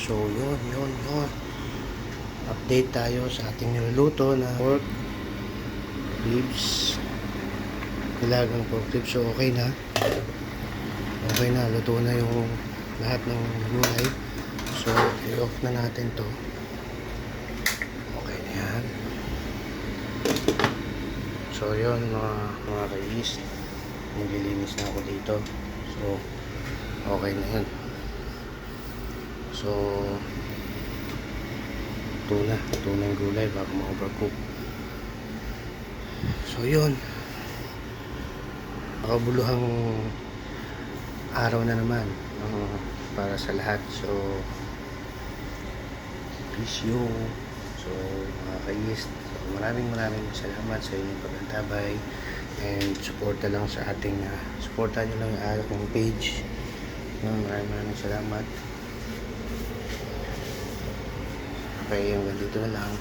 So, yun. Update tayo sa ating niluluto na pork ribs. Nilagang pork ribs. So, okay na. Luto na yung lahat ng gulay. So, i-off na natin to. Okay na yan. So, yun mga kais. Maglilinis na ako dito. So, okay na yan. So, tuna yung gulay bago ma-overcook. So, yun. Makabuluhang araw na naman para sa lahat. So, peace you. So, mga kais, maraming salamat sa inyong pag-antabay and suporta lang sa ating suportahan nyo lang yung aking page. Maraming salamat. Okay, hanggang dito na lang.